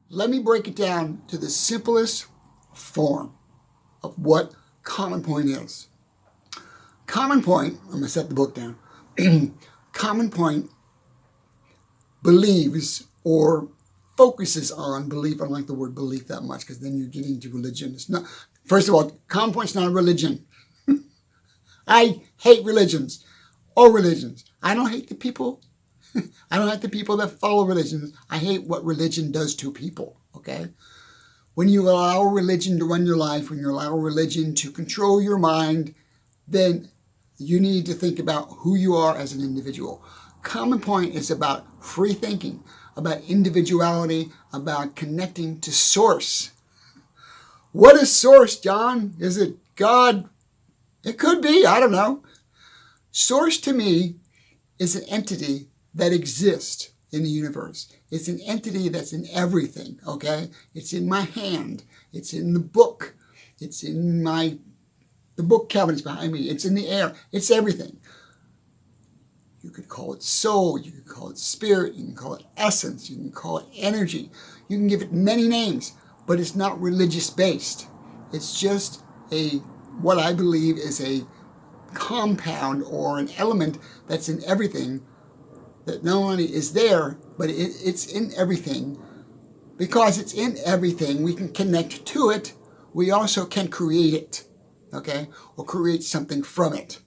Let me break it down to the simplest form of what Common Point is. Common Point, I'm going to set the book down. Common Point believes or focuses on belief. I don't like the word belief that much because then you're getting into religion. It's not. First of all, Common Point's not a religion. I hate religions. All religions. I don't hate the people. I don't hate the people that follow religions. I hate what religion does to people, okay? When you allow religion to run your life, when you allow religion to control your mind, then you need to think about who you are as an individual. Common Point is about free thinking, about individuality, about connecting to source. What is source, John? Is it God? It could be. I don't know. Source to me is an entity that exists in the universe. It's an entity that's in everything, okay? It's in my hand. It's in the book. It's in the book cabinets behind me. It's in the air. It's everything. You could call it soul. You could call it spirit. You can call it essence. You can call it energy. You can give it many names, but it's not religious based. It's just what I believe is a compound or an element that's in everything, that not only is there, but it's in everything. Because it's in everything, we can connect to it. We also can create it, okay? Or create something from it.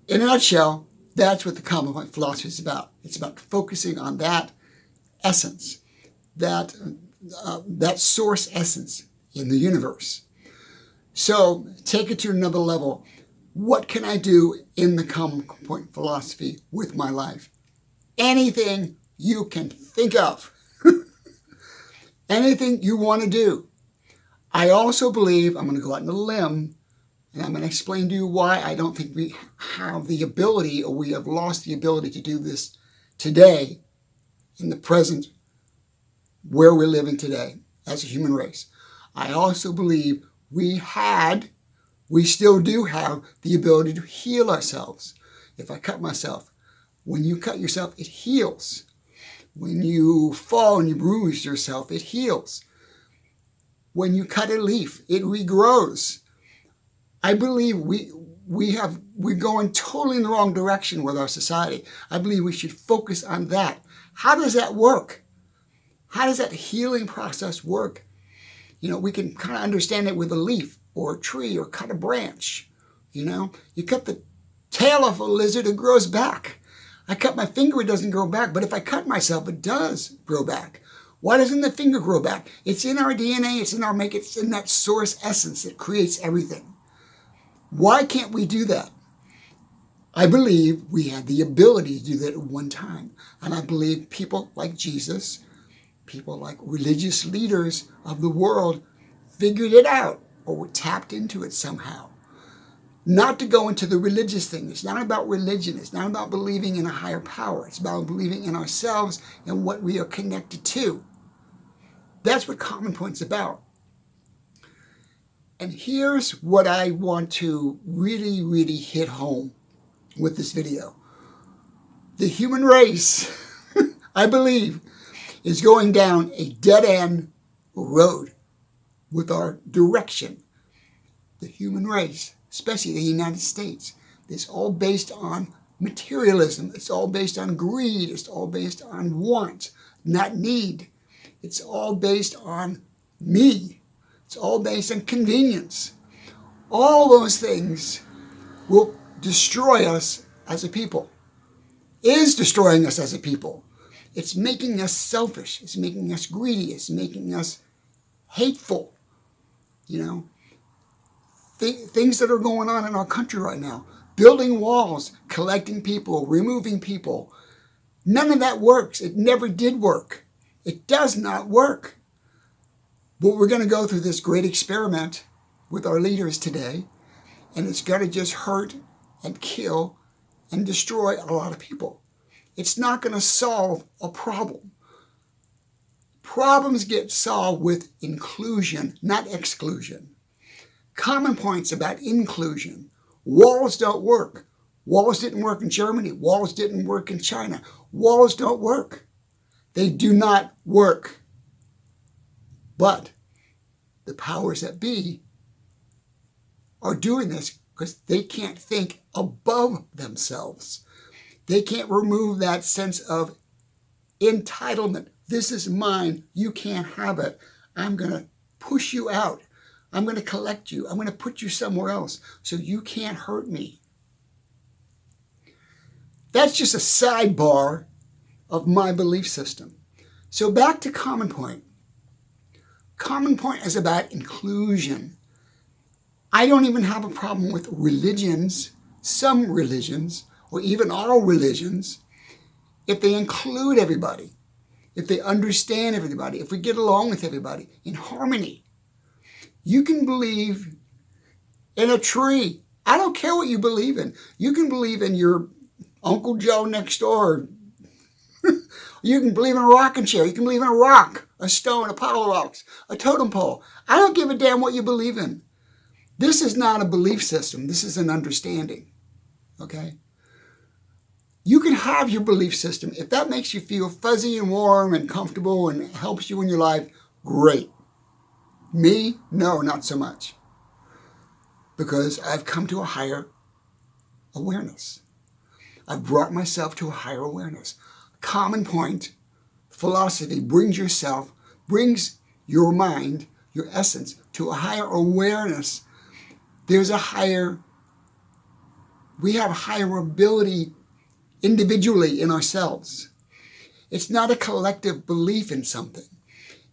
In a nutshell, that's what the Common Point philosophy is about. It's about focusing on that essence, that source essence in the universe. So take it to another level. What can I do in the Common Point philosophy with my life? Anything you can think of. Anything you want to do. I also believe, I'm going to go out on a limb, and I'm going to explain to you why I don't think we have the ability, or we have lost the ability to do this today, in the present, where we're living today as a human race. I also believe we still do have the ability to heal ourselves. If I cut myself, when you cut yourself, it heals. When you fall and you bruise yourself, it heals. When you cut a leaf, it regrows. I believe we're going totally in the wrong direction with our society. I believe we should focus on that. How does that work? How does that healing process work? You know, we can kind of understand it with a leaf or a tree or cut a branch. You know, you cut the tail off a lizard, it grows back. I cut my finger, it doesn't grow back. But if I cut myself, it does grow back. Why doesn't the finger grow back? It's in our DNA, it's in our makeup, it's in that source essence that creates everything. Why can't we do that? I believe we had the ability to do that at one time. And I believe people like Jesus, people like religious leaders of the world figured it out or were tapped into it somehow. Not to go into the religious thing. It's not about religion. It's not about believing in a higher power. It's about believing in ourselves and what we are connected to. That's what Common Point's about. And here's what I want to really, really hit home with this video. The human race, I believe, is going down a dead-end road with our direction. The human race, especially the United States, is all based on materialism. It's all based on greed. It's all based on want, not need. It's all based on me. It's all based on convenience. All those things will destroy us as a people. Is destroying us as a people. It's making us selfish. It's making us greedy. It's making us hateful. You know, things that are going on in our country right now. Building walls, collecting people, removing people. None of that works. It never did work. It does not work. But we're going to go through this great experiment with our leaders today, and it's going to just hurt and kill and destroy a lot of people. It's not going to solve a problem. Problems get solved with inclusion, not exclusion. Common Point's about inclusion. Walls don't work. Walls didn't work in Germany. Walls didn't work in China. Walls don't work. They do not work. But the powers that be are doing this because they can't think above themselves. They can't remove that sense of entitlement. This is mine. You can't have it. I'm going to push you out. I'm going to collect you. I'm going to put you somewhere else so you can't hurt me. That's just a sidebar of my belief system. So back to Common Point. Common Point is about inclusion. I don't even have a problem with religions, some religions, or even all religions, if they include everybody, if they understand everybody, if we get along with everybody in harmony. You can believe in a tree. I don't care what you believe in. You can believe in your Uncle Joe next door. You can believe in a rocking chair. You can believe in a rock, a stone, a pile of rocks, a totem pole. I don't give a damn what you believe in. This is not a belief system. This is an understanding. Okay? You can have your belief system. If that makes you feel fuzzy and warm and comfortable and helps you in your life, great. Me? No, not so much. Because I've come to a higher awareness. I've brought myself to a higher awareness. Common Point philosophy brings your mind, your essence, to a higher awareness. We have a higher ability individually in ourselves. It's not a collective belief in something.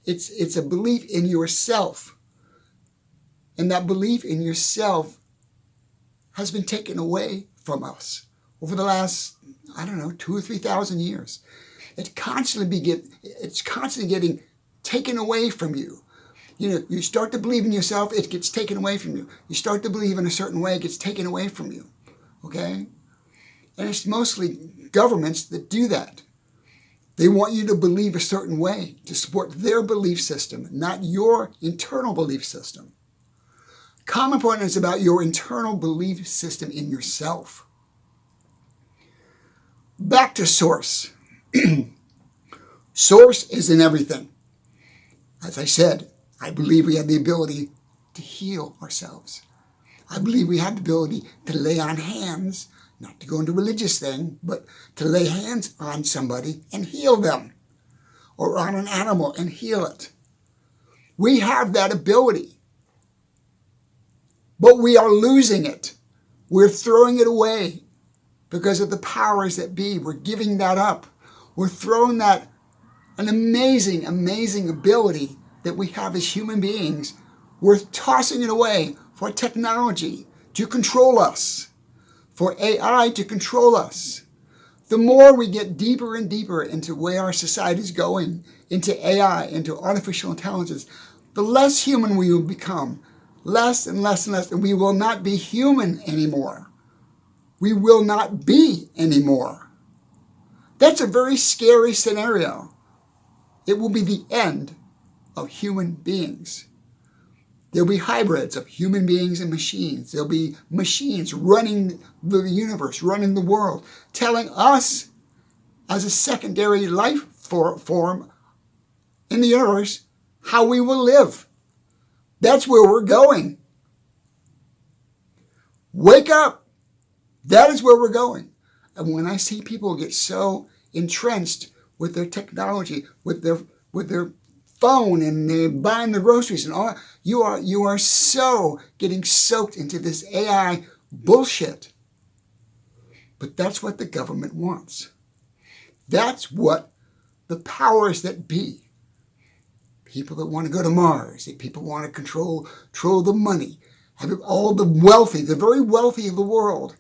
It's a belief in yourself. And that belief in yourself has been taken away from us over the last, 2,000 or 3,000 years. It's constantly getting taken away from you. You start to believe in yourself, it gets taken away from you. You start to believe in a certain way, it gets taken away from you. Okay? And it's mostly governments that do that. They want you to believe a certain way to support their belief system, not your internal belief system. Common Point is about your internal belief system in yourself. Back to source. Source is in everything. As I said, I believe we have the ability to heal ourselves. I believe we have the ability to lay on hands, not to go into a religious thing, but to lay hands on somebody and heal them, or on an animal and heal it. We have that ability, but we are losing it. We're throwing it away because of the powers that be. We're giving that up. We're throwing that, an amazing, amazing ability that we have as human beings. We're tossing it away for technology to control us, for AI to control us. The more we get deeper and deeper into where our society is going, into AI, into artificial intelligence, the less human we will become, less and less and less, and we will not be human anymore. We will not be anymore. That's a very scary scenario. It will be the end of human beings. There'll be hybrids of human beings and machines. There'll be machines running the universe, running the world, telling us as a secondary life form in the universe how we will live. That's where we're going. Wake up. That is where we're going. And when I see people get so entrenched with their technology, with their phone, and they're buying the groceries and all, you are so getting soaked into this AI bullshit. But that's what the government wants. That's what the powers that be. People that want to go to Mars, people want to control the money, have all the wealthy, the very wealthy of the world,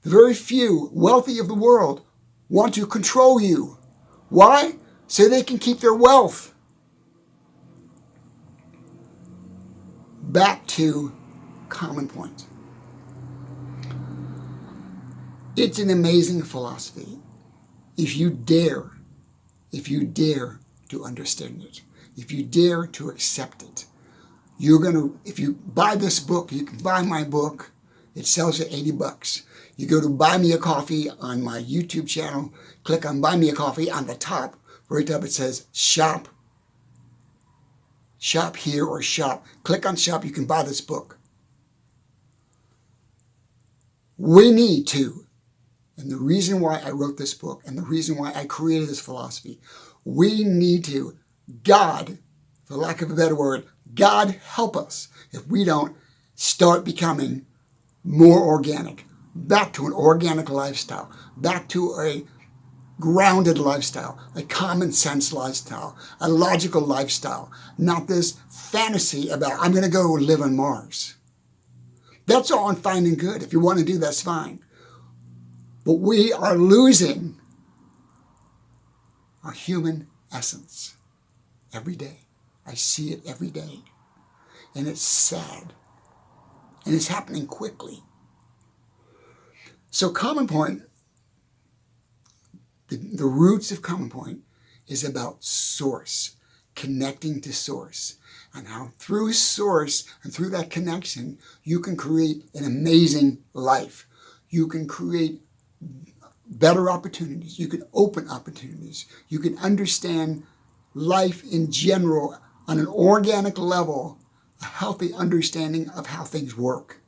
the very few wealthy of the world want to control you. Why? So they can keep their wealth. Back to Common Point. It's an amazing philosophy. If you dare to understand it, if you dare to accept it, if you buy this book, you can buy my book. It sells at $80. You go to Buy Me a Coffee on my YouTube channel, click on Buy Me a Coffee on the top Right up it says shop. Shop here or shop. Click on shop. You can buy this book. We need to, and the reason why I wrote this book and the reason why I created this philosophy, we need to, God, for lack of a better word, God help us if we don't start becoming more organic, back to an organic lifestyle, back to a grounded lifestyle, a common sense lifestyle, a logical lifestyle, not this fantasy about I'm going to go live on Mars. That's all fine and good. If you want to do, that's fine. But we are losing our human essence every day. I see it every day. And it's sad. And it's happening quickly. So Common Point, the roots of Common Point is about source, connecting to source. And how through source and through that connection, you can create an amazing life. You can create better opportunities. You can open opportunities. You can understand life in general on an organic level, a healthy understanding of how things work.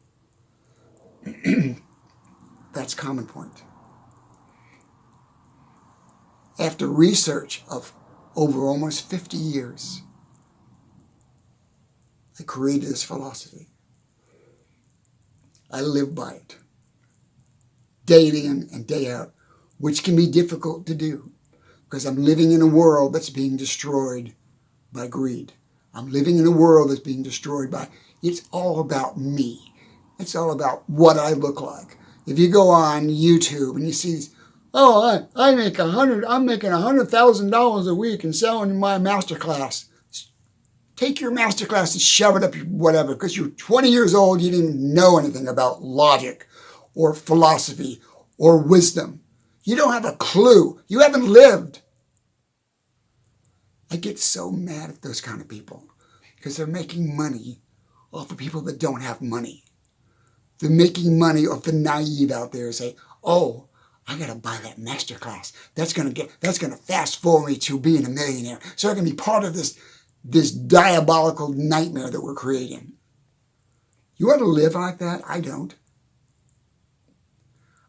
That's Common Point. After research of over almost 50 years, I created this philosophy. I live by it, day in and day out, which can be difficult to do because I'm living in a world that's being destroyed by greed. I'm living in a world that's being destroyed by, it's all about me. It's all about what I look like. If you go on YouTube and you see, oh, I'm making $100,000 a week and selling my masterclass. Take your masterclass and shove it up your whatever, because you're 20 years old, you didn't know anything about logic or philosophy or wisdom. You don't have a clue. You haven't lived. I get so mad at those kind of people because they're making money off of people that don't have money. They're making money off the naive out there and say, oh, I got to buy that masterclass. That's going to fast forward me to being a millionaire. So I can be part of this diabolical nightmare that we're creating. You want to live like that? I don't.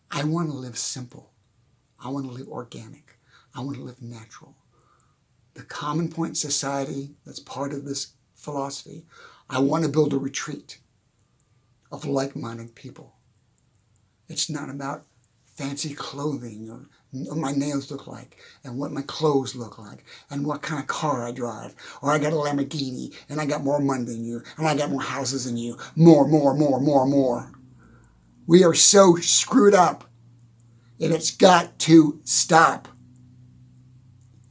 I want to live simple. I want to live organic. I want to live natural. The Common Point Society, that's part of this philosophy, I want to build a retreat of like-minded people. It's not about fancy clothing or what my nails look like and what my clothes look like and what kind of car I drive. Or I got a Lamborghini and I got more money than you and I got more houses than you. More. We are so screwed up and it's got to stop.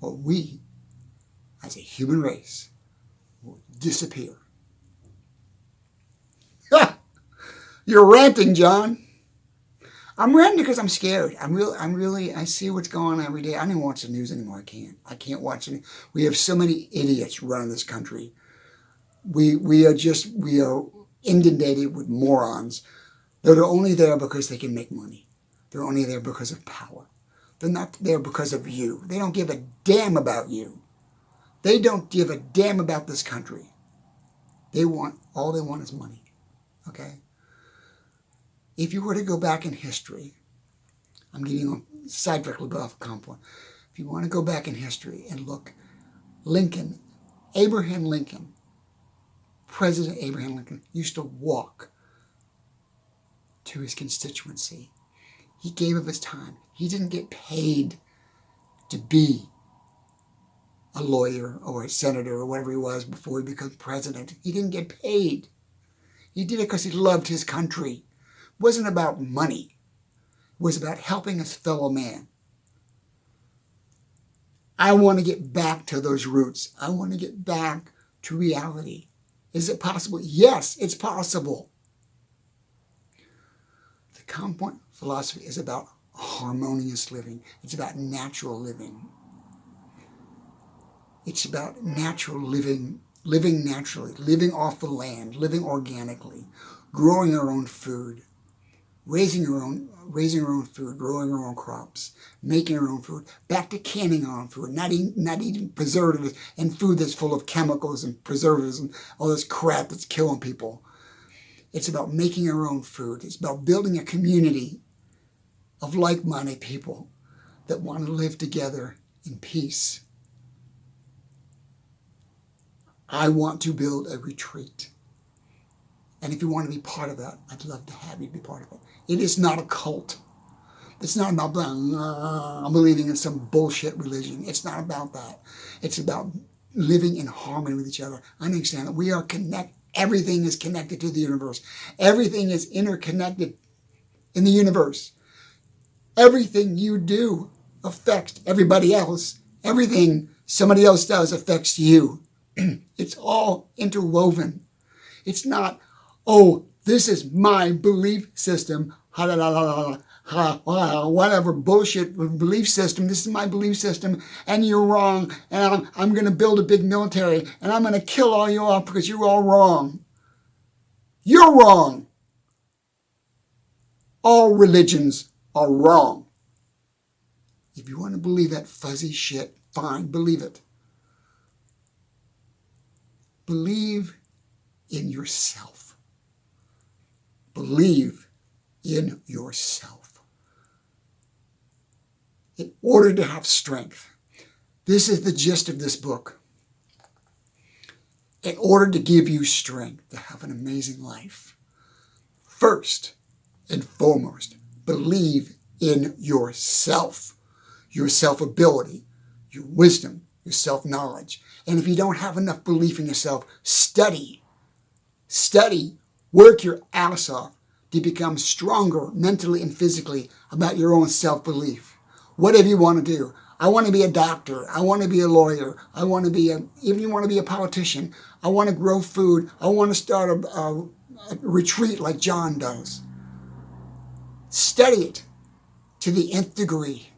Or we, as a human race, will disappear. You're ranting, John. I'm ranting because I'm scared. I see what's going on every day. I don't even watch the news anymore. I can't watch it. We have so many idiots running this country. We are inundated with morons that are only there because they can make money. They're only there because of power. They're not there because of you. They don't give a damn about you. They don't give a damn about this country. All they want is money. Okay? If you were to go back in history, I'm getting on sidetracked a little bit off Common Point. If you want to go back in history and look, Abraham Lincoln, President Abraham Lincoln, used to walk to his constituency. He gave of his time. He didn't get paid to be a lawyer or a senator or whatever he was before he became president. He didn't get paid. He did it because he loved his country. It wasn't about money. It was about helping his fellow man. I want to get back to those roots. I want to get back to reality. Is it possible? Yes, it's possible. The Common Point philosophy is about harmonious living. It's about natural living. It's about natural living naturally, living off the land, living organically, growing our own food, raising our own food, growing our own crops, making our own food, back to canning our own food, not eating preservatives and food that's full of chemicals and preservatives and all this crap that's killing people. It's about making our own food. It's about building a community of like-minded people that want to live together in peace. I want to build a retreat. And if you want to be part of that, I'd love to have you be part of it. It is not a cult. It's not about believing in some bullshit religion. It's not about that. It's about living in harmony with each other. Understand that we are connected. Everything is connected to the universe. Everything is interconnected in the universe. Everything you do affects everybody else. Everything somebody else does affects you. It's all interwoven. It's not, oh, this is my belief system. Whatever bullshit belief system. This is my belief system, and you're wrong. And I'm going to build a big military, and I'm going to kill all you off because you're all wrong. You're wrong. All religions are wrong. If you want to believe that fuzzy shit, fine, believe it. Believe in yourself. Believe in yourself. In order to have strength. This is the gist of this book. In order to give you strength to have an amazing life, first and foremost, believe in yourself, your self-ability, your wisdom, your self-knowledge. And if you don't have enough belief in yourself, study. Study, work your ass off to become stronger mentally and physically about your own self-belief. Whatever you want to do. I want to be a doctor. I want to be a lawyer. I want to be even you want to be a politician. I want to grow food. I want to start a retreat like John does. Study it to the nth degree.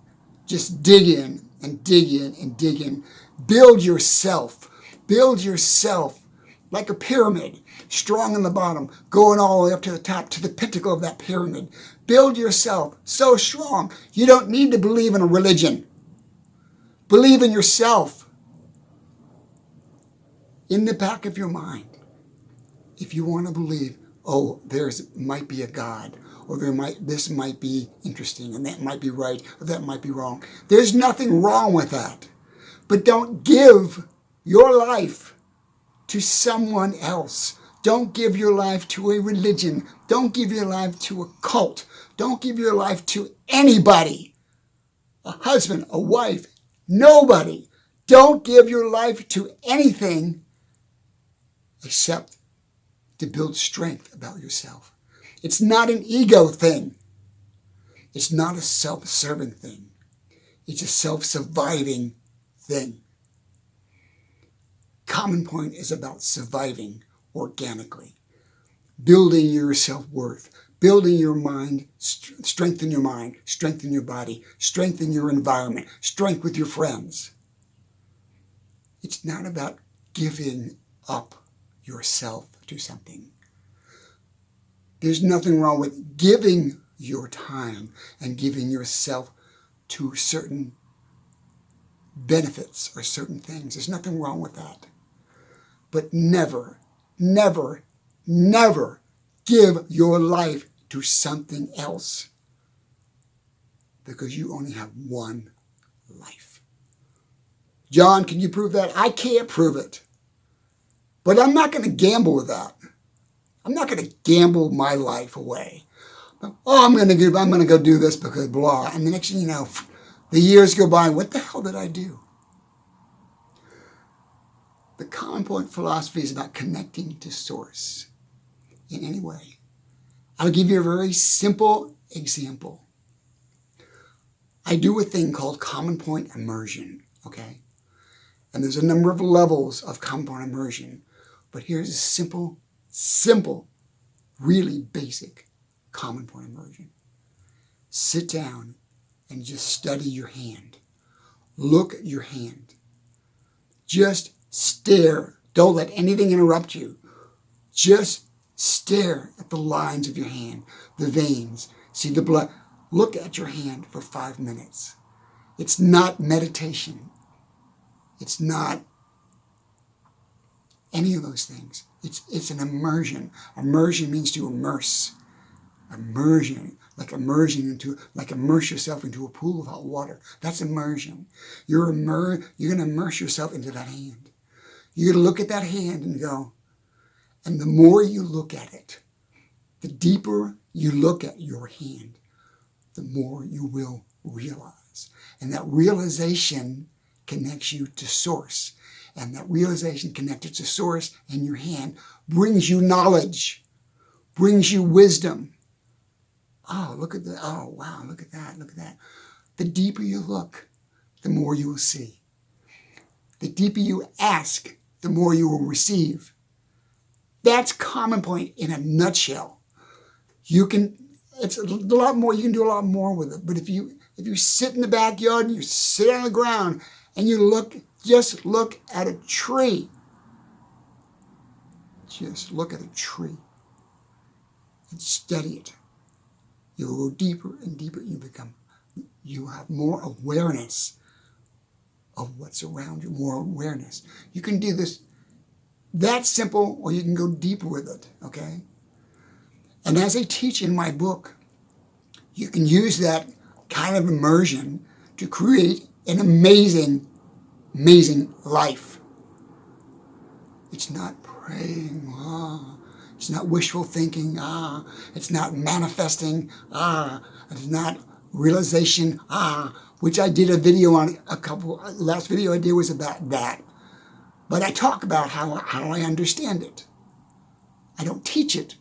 Just dig in and dig in and dig in. Build yourself. Build yourself like a pyramid, strong in the bottom, going all the way up to the top, to the pinnacle of that pyramid. Build yourself so strong. You don't need to believe in a religion. Believe in yourself. In the back of your mind, if you want to believe, oh, might be a God, or this might be interesting, and that might be right, or that might be wrong. There's nothing wrong with that. But don't give your life to someone else. Don't give your life to a religion. Don't give your life to a cult. Don't give your life to anybody. A husband, a wife, nobody. Don't give your life to anything except to build strength about yourself. It's not an ego thing. It's not a self-serving thing. It's a self-surviving thing. Common Point is about surviving organically, building your self-worth, building your mind, strengthen your mind, strengthen your body, strengthen your environment, strength with your friends. It's not about giving up yourself to something. There's nothing wrong with giving your time and giving yourself to certain benefits or certain things. There's nothing wrong with that. But never, never, never give your life to something else, because you only have one life. John, can you prove that? I can't prove it. But I'm not going to gamble with that. I'm not going to gamble my life away. Oh, I'm going to go do this because blah. And the next thing you know, the years go by. What the hell did I do? The Common Point philosophy is about connecting to Source in any way. I'll give you a very simple example. I do a thing called Common Point immersion, okay? And there's a number of levels of Common Point immersion. But here's a simple, really basic Common Point immersion. Sit down and just study your hand. Look at your hand. Just stare. Don't let anything interrupt you. Just stare at the lines of your hand, the veins, See the blood. Look at your hand for 5 minutes. It's not meditation. It's not any of those things. It's an immersion. Immersion means to immerse. Immersion, like immerse yourself into a pool of hot water. That's immersion. You're going to immerse yourself into that hand. You're going to look at that hand and go, and the more you look at it, the deeper you look at your hand, the more you will realize. And that realization connects you to source. And that realization connected to source in your hand brings you knowledge, brings you wisdom. Oh, look at that. Oh, wow, look at that. Look at that. The deeper you look, the more you will see. The deeper you ask, the more you will receive. That's Common Point in a nutshell. It's a lot more, you can do a lot more with it. But if you sit in the backyard and you sit on the ground and you just look at a tree. Just look at a tree and study it. You'll go deeper and deeper. You have more awareness of what's around you, more awareness. You can do this that simple, or you can go deeper with it, okay? And as I teach in my book, you can use that kind of immersion to create an amazing, amazing life. It's not praying, it's not wishful thinking, it's not manifesting, it's not realization, which I did a video on last video I did was about that. But I talk about how I understand it. I don't teach it,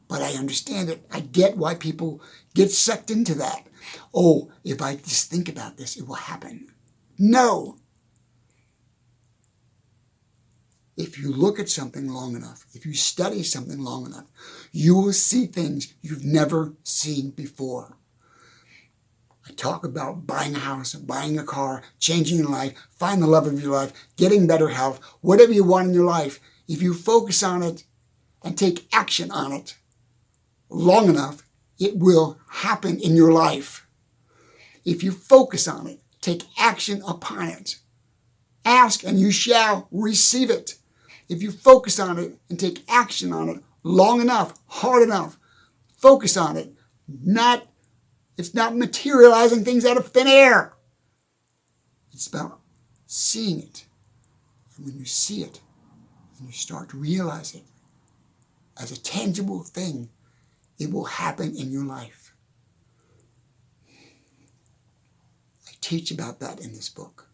but I understand it. I get why people get sucked into that. Oh, if I just think about this, it will happen. No. If you look at something long enough, if you study something long enough, you will see things you've never seen before. I talk about buying a house, buying a car, changing your life, find the love of your life, getting better health, whatever you want in your life. If you focus on it and take action on it long enough, it will happen in your life. If you focus on it, take action upon it, ask and you shall receive it. If you focus on it and take action on it long enough, hard enough, focus on it, it's not materializing things out of thin air. It's about seeing it. And when you see it, and you start to realize it as a tangible thing, it will happen in your life. I teach about that in this book.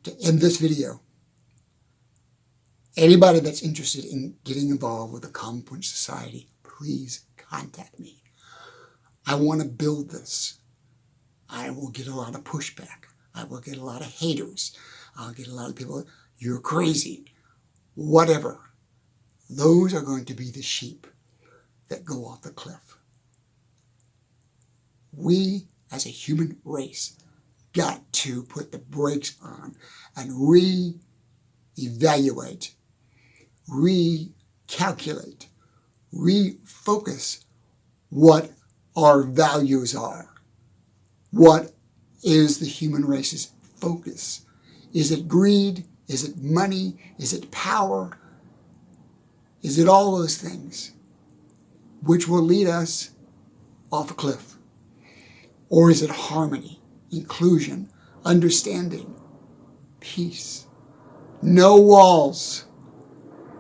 To end this video, anybody that's interested in getting involved with the Common Point Society, please contact me. I want to build this. I will get a lot of pushback. I will get a lot of haters. I'll get a lot of people, you're crazy, whatever. Those are going to be the sheep that go off the cliff. We, as a human race, got to put the brakes on and re-evaluate, recalculate, refocus what our values are. What is the human race's focus? Is it greed? Is it money? Is it power? Is it all those things which will lead us off a cliff? Or is it harmony, inclusion, understanding, peace, no walls,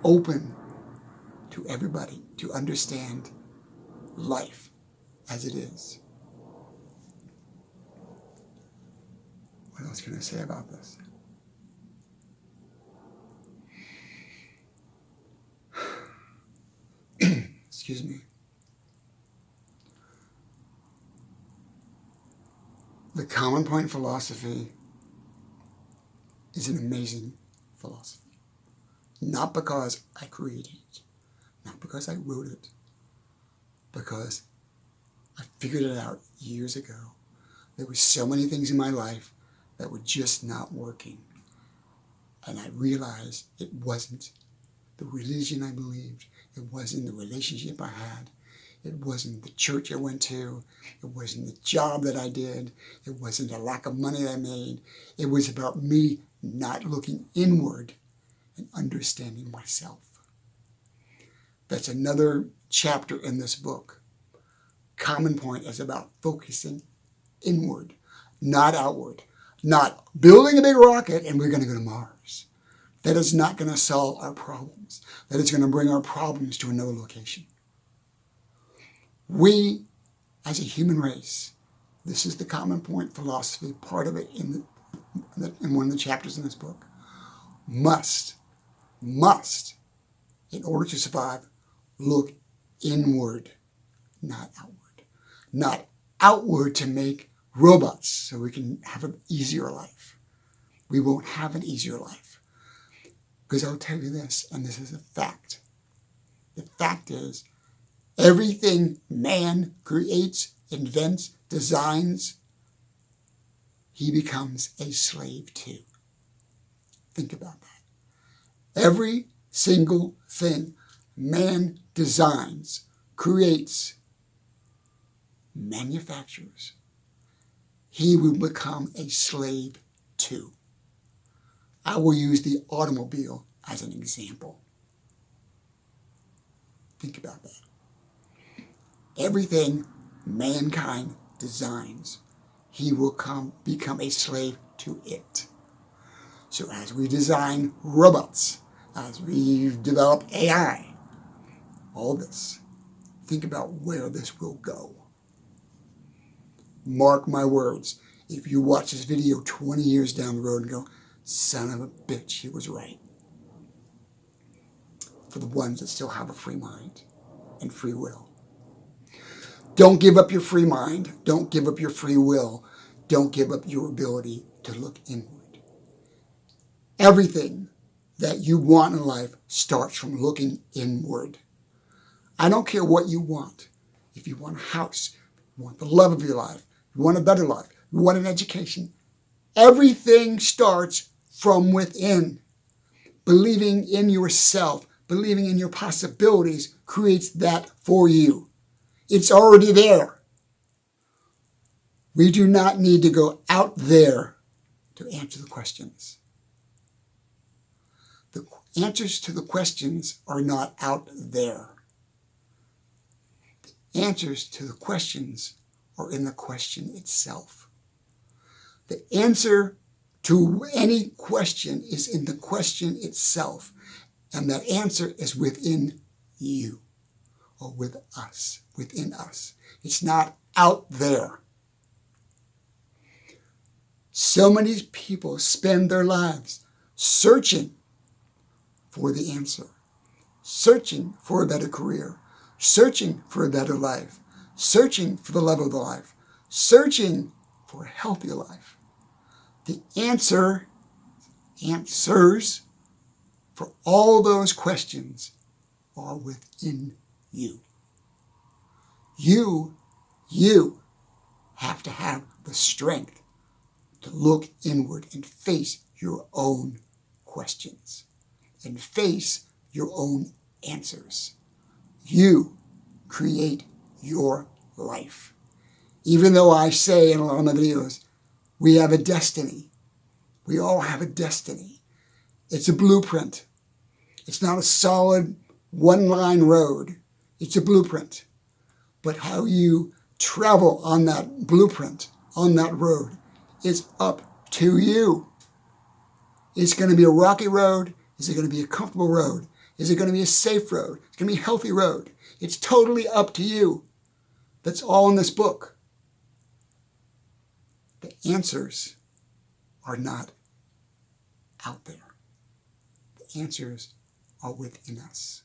open to everybody to understand life as it is? What else can I say about this? Excuse me. The Common Point philosophy is an amazing philosophy. Not because I created it, not because I wrote it, because I figured it out years ago. There were so many things in my life that were just not working. And I realized it wasn't the religion I believed. It wasn't the relationship I had. It wasn't the church I went to. It wasn't the job that I did. It wasn't the lack of money I made. It was about me not looking inward and understanding myself. That's another chapter in this book. Common Point is about focusing inward, not outward. Not building a big rocket and we're going to go to Mars. That is not going to solve our problems. That is going to bring our problems to another location. We, as a human race, this is the Common Point philosophy, part of it in one of the chapters in this book, must, in order to survive, look inward, not outward. Not outward to make robots so we can have an easier life. We won't have an easier life. Because I'll tell you this, and this is a fact. The fact is, everything man creates, invents, designs, he becomes a slave to. Think about that. Every single thing man designs, creates, manufactures, he will become a slave to. I will use the automobile as an example. Think about that. Everything mankind designs, he will become a slave to it. So as we design robots, as we develop AI, all this, think about where this will go. Mark my words, if you watch this video 20 years down the road and go, son of a bitch, he was right. For the ones that still have a free mind and free will. Don't give up your free mind. Don't give up your free will. Don't give up your ability to look inward. Everything that you want in life starts from looking inward. I don't care what you want. If you want a house, you want the love of your life, you want a better life, you want an education, everything starts from within. Believing in yourself, believing in your possibilities creates that for you. It's already there. We do not need to go out there to answer the questions. The answers to the questions are not out there. The answers to the questions are in the question itself. The answer to any question is in the question itself, and that answer is within you, or with us, within us. It's not out there. So many people spend their lives searching for the answer, searching for a better career, searching for a better life, searching for the love of the life, searching for a healthier life. The answers for all those questions are within you. You have to have the strength to look inward and face your own questions and face your own answers. You create your life. Even though I say in a lot of my videos, we have a destiny. We all have a destiny. It's a blueprint. It's not a solid one-line road. It's a blueprint. But how you travel on that blueprint, on that road, is up to you. It's going to be a rocky road. Is it going to be a comfortable road? Is it going to be a safe road? It's going to be a healthy road. It's totally up to you. That's all in this book. The answers are not out there. The answers are within us.